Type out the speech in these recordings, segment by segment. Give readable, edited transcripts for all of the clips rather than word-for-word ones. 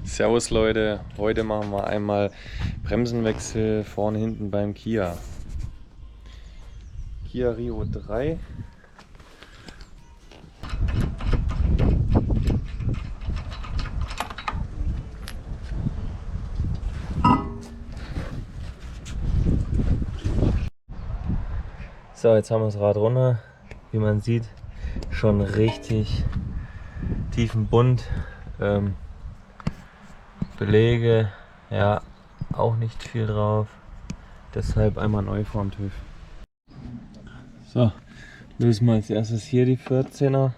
Servus Leute, heute machen wir einmal Bremsenwechsel vorne hinten beim Kia Rio 3. So, jetzt haben wir das Rad runter. Wie man sieht, schon richtig tiefen Bund. Belege, ja, auch nicht viel drauf. Deshalb einmal neu vorm TÜV. So, lösen wir als erstes hier die 14er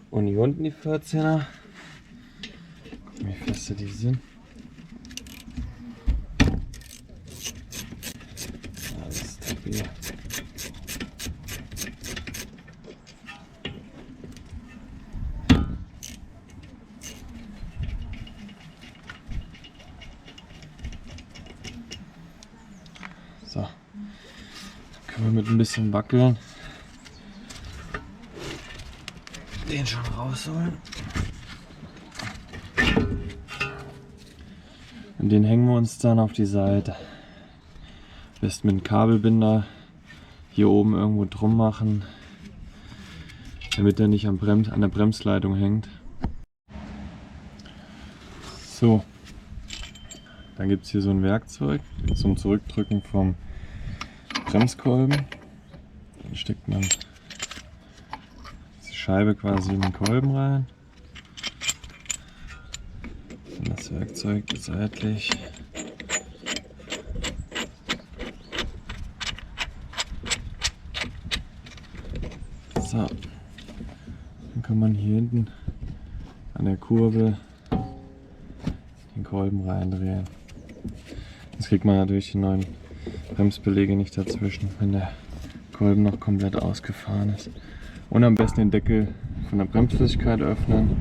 und hier unten die 14er. Wie feste die sind. Alles stabil. So, dann können wir mit ein bisschen Wackeln den schon rausholen. Und den hängen wir uns dann auf die Seite. Am besten mit einem Kabelbinder hier oben irgendwo drum machen, damit er nicht an der Bremsleitung hängt. So, dann gibt es hier so ein Werkzeug zum Zurückdrücken vom Bremskolben. Dann steckt man die Scheibe quasi in den Kolben rein. Und das Werkzeug seitlich. So, dann kann man hier hinten an der Kurbel den Kolben reindrehen. Jetzt kriegt man natürlich die neuen Bremsbeläge nicht dazwischen, wenn der Kolben noch komplett ausgefahren ist. Und am besten den Deckel von der Bremsflüssigkeit öffnen,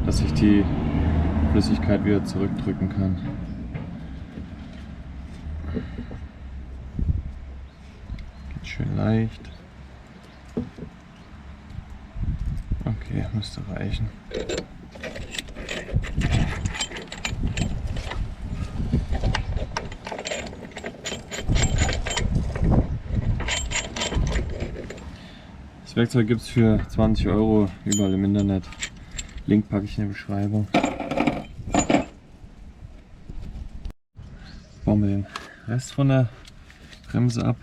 dass sich die Flüssigkeit wieder zurückdrücken kann. Geht schön leicht. Okay, müsste reichen. Das Werkzeug gibt es für 20 € überall im Internet. Link packe ich in die Beschreibung. Bauen wir den Rest von der Bremse ab.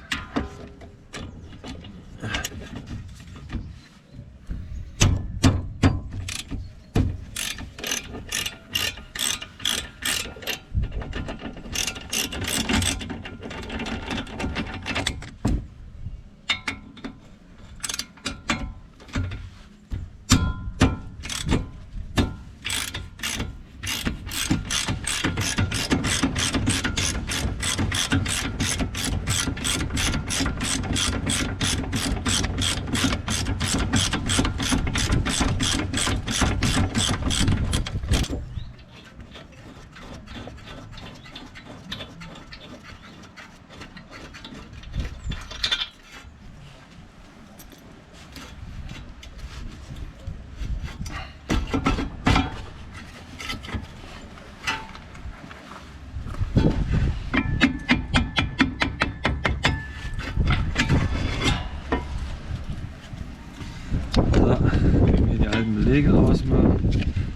Belege rausmachen.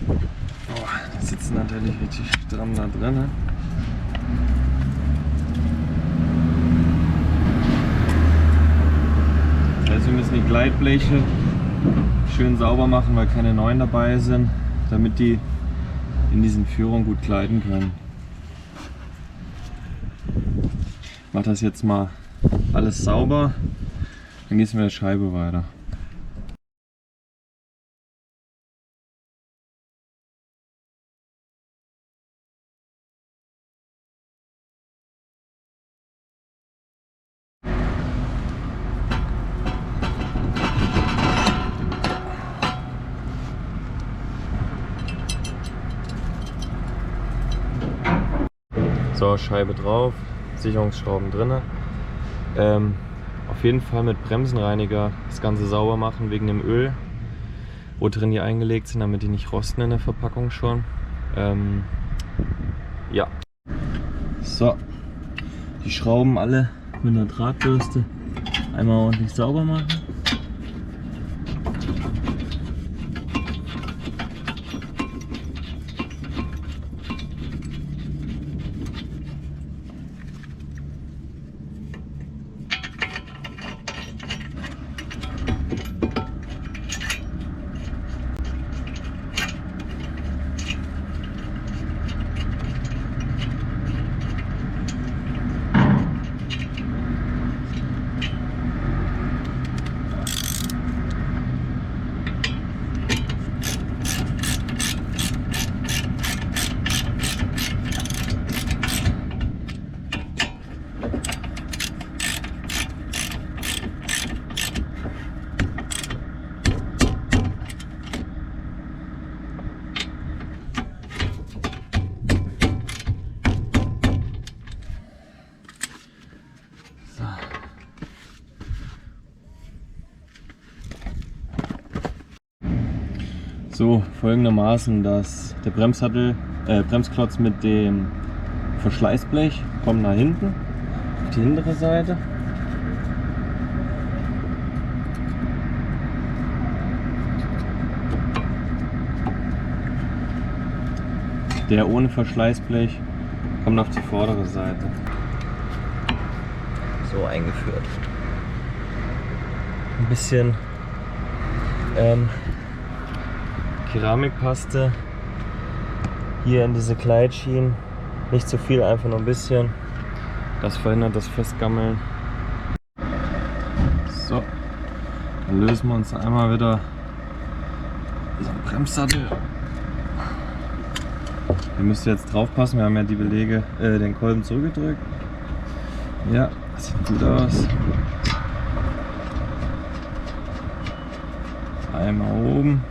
Oh, die sitzen natürlich richtig stramm da drin. Das heißt, wir müssen die Gleitbleche schön sauber machen, weil keine neuen dabei sind, damit die in diesen Führungen gut gleiten können. Ich mache das jetzt mal alles sauber, dann geht es mit der Scheibe weiter. So, Scheibe drauf, Sicherungsschrauben drin. Auf jeden Fall mit Bremsenreiniger das Ganze sauber machen wegen dem Öl, wo drin die eingelegt sind, damit die nicht rosten in der Verpackung schon. Ja. So, die Schrauben alle mit einer Drahtbürste einmal ordentlich sauber machen. So, folgendermaßen, dass der Bremsklotz mit dem Verschleißblech kommt nach hinten, auf die hintere Seite. Der ohne Verschleißblech kommt auf die vordere Seite. So eingeführt. Ein bisschen Keramikpaste hier in diese Gleitschienen. Nicht zu viel, einfach nur ein bisschen. Das verhindert das Festgammeln. So, dann lösen wir uns einmal wieder unseren Bremssattel. Ihr müsst jetzt drauf passen, wir haben ja die Belege, den Kolben zurückgedrückt. Ja, sieht gut aus. Einmal oben.